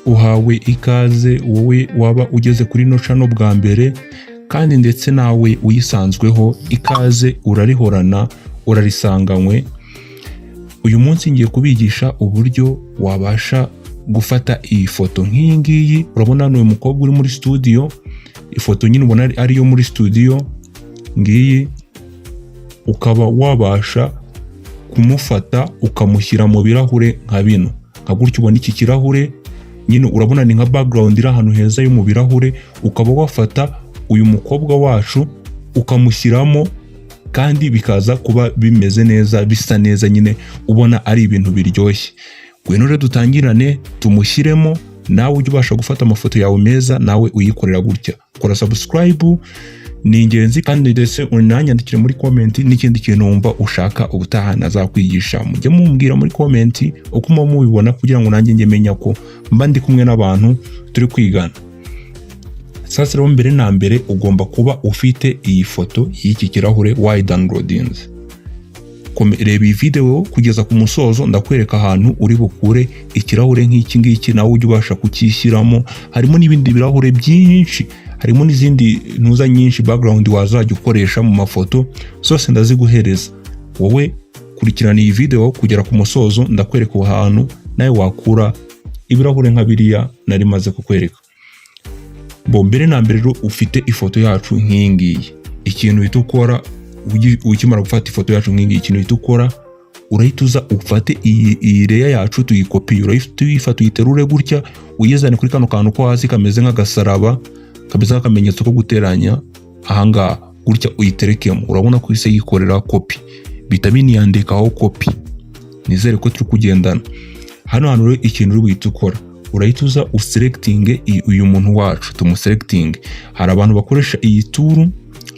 uhawe ikaze wowe waba ugeze kuri no channel bwa mbere, kandi ndetse nawe uyisanzweho ikaze urarihorana urarisanganywe. Uyu munsi ngiye kubigisha uburyo wabasha gufata iyi foto nk'iyi ngiyi. Urabona uyu mukobwa uri muri studio, ifoto nyine ubona ari yo muri studio ngiyi, ukaba wabasha kumufata ukamushyira mu birahure nka bino, nka gutyo ubona iki kirahure nyine urabona ni nka background iri ahantu heza yo mu birahure. Ukaba wafata uyu mukobwa wacu ukamushyiramo, kandi bikaza kuba bimeze neza, bisa neza, nyine ubona ari ibintu biryoshye. Ngwino rero dutangirane tumushyiremo, nawe ujye ubasha gufata amafoto yawe meza nawe uyikorera gutya. Kora subscribe ni ingenzi, kandi ndetse unanyandikire muri comment n'ikindi kintu wumva ushaka ubutaha nazakwigisha. Mujye mumbwira muri comment uko mubibona, kugira ngo nanjye njye menya ko mba ndi kumwe n'abantu turi kwigana. Sasa rero mbere na mbere ugomba kuba ufite iyi foto y'iki kirahure wayidownloadinze. Reba iyi video kugeza ku musozo, ndakwereka ahantu uri bukure ikirahure nk'iki ngiki nawe ujye ubasha kukishyiramo. Harimo n'ibindi birahure byinshi, harimo n'izindi ntuza nyinshi background wazajya ukoresha mu mafoto, zose ndaziguhereza. Wowe kurikirana iyi video kugera ku musozo, ndakwereka ahantu nawe wakura ibirahure nka biriya nari maze kukwereka. Mbere na mbere ufite ifoto yacu nk'iyi ngiyi, ikintu uhita ukora ukimara gufata ifoto yacu nk'iyi ngiyi, ikintu uhita ukora urahita uza ufate iyi layer yacu tuyikopiye, urahita uyifata uyiterure gutya uyizane kuri kano kantu ko hasi kameze nk'agasaraba, kameze nk'akamenyetso ko guteranya ahangaha gutya, uyiterekemo. Urabona ko ise yikorera copy, bita biniyandikaho copy. Nizere ko turi kugendana. Hano rero ikintu uri buhita ukora, urahita uza uselecting uyu muntu wacu, tumuselecting. Hari abantu bakoresha iyi tool,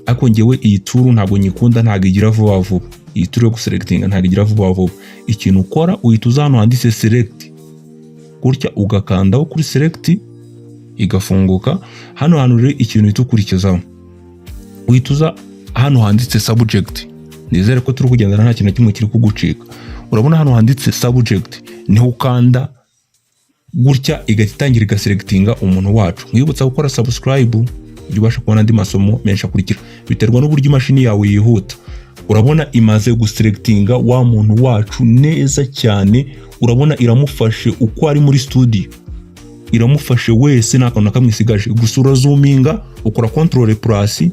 ariko ngewe iyi tool ntabwo nyikunda, ntabwo igira vuba vuba. Iyi tool yo guselecting ntabwo igira vuba vuba. Ikintu ukora uhita uza hano handitse select gutya, ugakandaho kuri select igafunguka. Hano rero ikintu uhita ukurikizaho, uhita uza hano handitse subject. Nizere ko turi kugendana nta kintu kimwe kiri kugucika. Urabona hano handitse subject, niho ukanda gutya igahita itangira igaselectinga umuntu wacu. Mwibutsa gukora subscribe ujye ubasha kubona andi masomo menshi akurikira, biterwa n'uburyo imashini yawe yihuta. Urabona imaze guselectinga wa muntu wacu neza cyane. Urabona iramufashe uko ari muri studio, iramufashe wese nta kantu kamwe isigaje. Gusa urazoominga, ukora control plus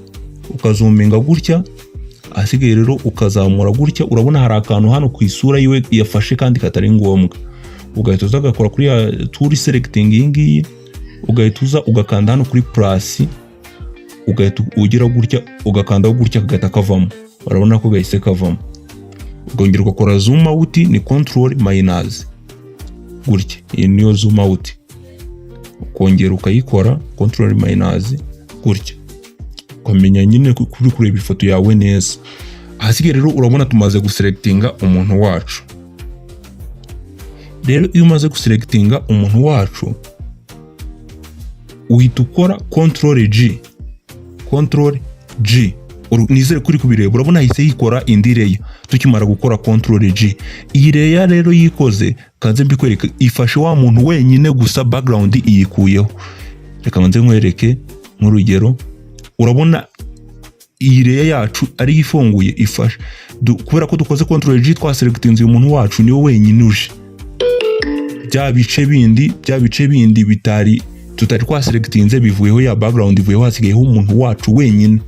ukazoominga gutya, asigaye rero ukazamura gutya. Urabona hari akantu hano ku isura yiwe yafashe kandi katari ngombwa, ugahita uza ugakora kuri ya tool selecting iyi ngiyi, ugahita uza ugakanda hano kuri plus, ugahita ugira gutya ugakandaho gutya kagahita kavamo. Urabona ko gahise kavamo. Ugongera ugakora zoom out, ni control minus gutya, iyi niyo zoom out. Ukongera ukayikora control minus gutya, ukamenya nyine kuri kureba ifoto yawe neza. Hasigaye rero urabona tumaze guselectinga umuntu wacu. Rero iyo umaze guselectinga umuntu wacu, uhita ukora control G. Control G, nizere kuri kubireba. Urabona hise yikora indi layer tukimara gukora control G. Iyi layer rero yikoze, kanze mbikwereka, ifashe wa muntu wenyine gusa, background iyikuyeho. Reka nze nkwereke nk'urugero. Urabona iyi layer yacu ari ifunguye, ifashe kubera ko dukoze control G, twaselectinze uyu muntu wacu niwe wenyine uje. Bya bice bindi bitari tutari twaselectinze bivuyeho, ya background ivuyeho, hasigayeho umuntu wacu wenyine.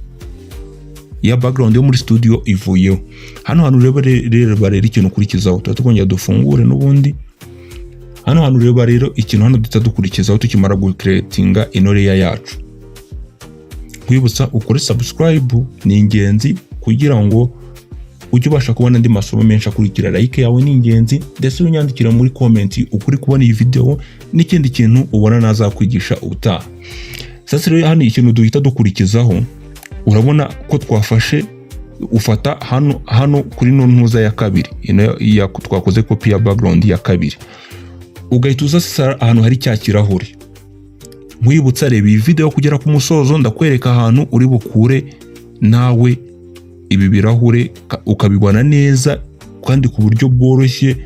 Ya background yo muri studio ivuyeho. Hano rero ikintu ukurikizaho, tukongera dufungure n'ubundi. Hano rero ikintu hano dukurikizaho tukimara gucreatinga ino layer yacu. Kwibutsa ukore subscribe ni ingenzi, kugira ngo ujye ubasha kubona andi masomo menshi akurikira. Like yawe ni ingenzi, ndetse unyandikira muri comment ukuri kubona iyi video n'ikindi kintu ubona nazakwigisha ubutaha. Sasa rero hano ikintu duhita dukurikizaho, urabona ko twafashe, ufata hano kuri no ntuza ya kabiri, ino twakoze copy ya background ya kabiri, ugahita uza ahantu hari cya kirahure. Mwibutsa reba iyi video kugera ku musozo, ndakwereka ahantu uri bukure nawe ibi birahure ukabibona neza kandi ku buryo bworoshye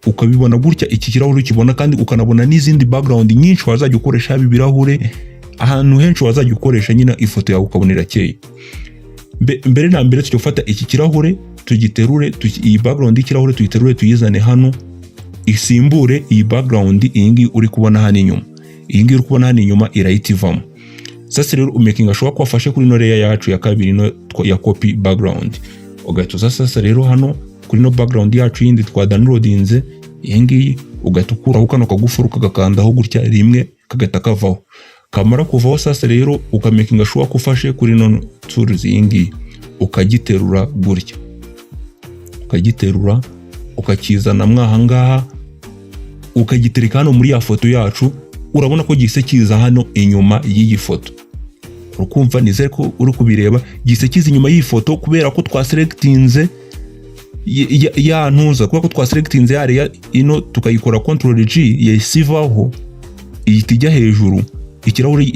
ukabibona gutya, iki kirahure ukibona, kandi ukanabona n'izindi background nyinshi wazajya ukoresha ibi birahure, ahantu henshi wazajya ukoresha nyine ifoto yawe ukabona irakeye. Mbere na mbere tujya gufata iki kirahure tugiterure, iyi background y'ikirahure tuyiterure tuyizane hano, isimbure iyi background iyi ngiyi uri kubona hano inyuma. Iyi ngiyi uri kubona hano inyuma irahita ivamo. Sasa rero umakinga sure ko wafashe kuri no layer yacu ya kabiri no ya copy background. Ugahita sasa rero hano kuri no background yacu yindi twa downloadinze, iyi ngiyi ugahita ukuraho kano kagufuru kagakandaho gutya rimwe kagahita kavaho. Kamara kuvaho sasa rero ukamakinga sure ko ufashe kuri no tools iyi ngiyi ukagiterura gutya. Ukagiterura ukakizana mwaha ngaha ukagitereka hano muri ya foto yacu. Urabona ko gise kiza hano inyuma y'iyi foto. Urukumva nizere ko uri kubireba, gise kiza inyuma y'iyi foto kubera ko twaselectinze ya ntuza, kubera ko twaselectinze area ino tukayikora control G yisivaho ihita hejuru. Ikirahure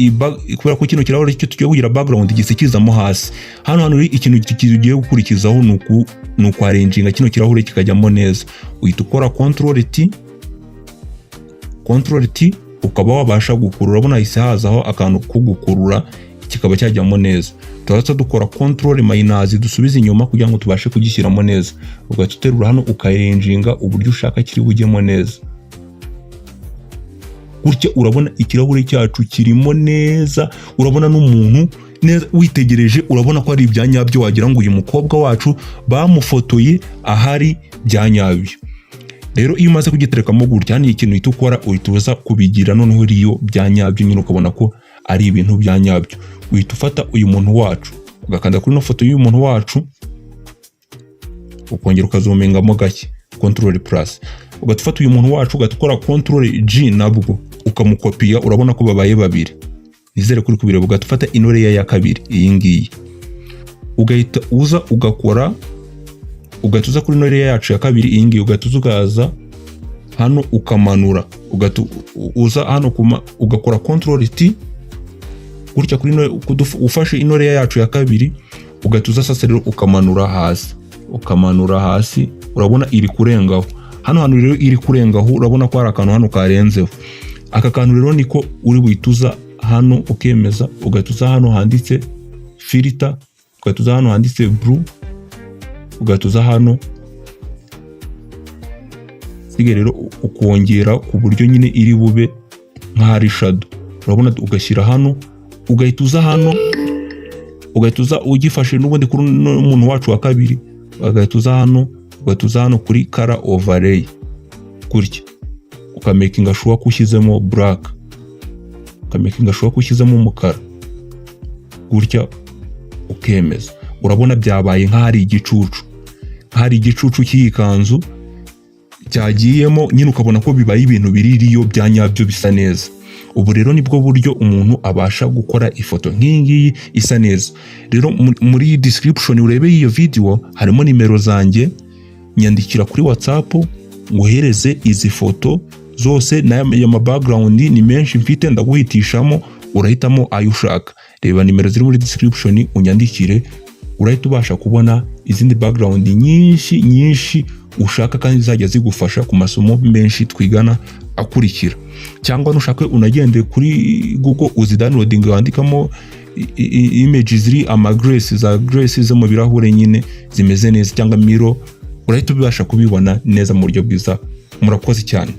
kubera ko kino kirahure cyo tugiye kugira background gise kizamo hasi. Hano ikintu kigiye gukurikizaho nuko arranginga kino kirahure kikajyamo neza. Uhita ukora control T ukaba wabasha gukurura. Urabona hise hazaho akantu ko gukurura kikaba cyajyamo neza. Turaza dukora control minus dusubiza inyuma kugira ngo tubashe kugishyiramo neza. Ugatuterura hano ukarenjinga uburyo ushaka kiri bujyemo neza. Gutya urabona ikirahure cyacu kirimo neza. Urabona n'umuntu neza witegereje, urabona ko ari ibyanyabyo wagira ngo uyu mukobwa wacu bamufotoye ahari byanyabyo. Rero iyo umaze kugiterekamo gutya ni ikintu uhita ukora, uhita kubigira noneho riyo byanyabyo nyine ukabona ko ari ibintu byanyabyo. Uhita ufata uyu muntu wacu ugakanda kuri no foto y'uyu muntu wacu, ukongera ukazumengamo gake control plus. Ugatufata uyu muntu wacu ugatukora control G nabwo ukamukopiya. Urabona ko babaye babiri, nizere kuri kubireba. Ugatufata ino layer ya kabiri iyi ngiyi, ugahita uza ugakora, ugatuza kuri no layer yacu ya kabiri iyi ngiyi, ugatuza ugaza hano ukamanura, uza hano ugakora control T gutya kuri no ufashe ino layer yacu ya kabiri, ugatuza sasa rero ukamanura hasi. Urabona iri kurengaho hano rero iri kurengaho, urabona ko hari akantu hano karenzeho. Aka kantu rero niko uri buituza hano ukemeza, ugatuza hano handitse filter, ugatuza hano handitse blue, ugatuza hano sige rero ukongera ku buryo nyine iri bube nk'ahari shadow. Urabona ugashyira hano, ugahituza hano, ugahituza ugifashe n'ubundi kuri umuntu wacu wa kabiri, ugahituza hano kuri color overlay gutya. Ukamakinga sure ko ushyizemo black, ukamakinga sure ko ushyizemo umukara gutya ukemeza. Urabona byabaye nk'ahari igicucu cy'iyi kanzu cyagiyemo nyine, ukabona ko bibaye ibintu biririyo byanyabyo bisa neza. Ubu rero nibwo buryo umuntu abasha gukora ifoto nk'iyi isa neza. Rero muri description urebe iyo video harimo nimero zanjye, nyandikira kuri WhatsApp nguhereze izi foto zose n'aya background ni menshi mfite, ndaguhitishamo urahitamo ayo ushaka. Reba nimero ziri muri description unyandikire, urahita ubasha kubona izindi background nyinshi ushaka kandi zajya zigufasha ku masomo menshi twigana akurikira. Cyangwa nushaka unagende kuri Google uzidownloading wandikamo images ziri grace zo mu birahure nyine zimeze neza, cyangwa miro, urahita ubasha kubibona neza mu buryo bwiza. Murakoze cyane.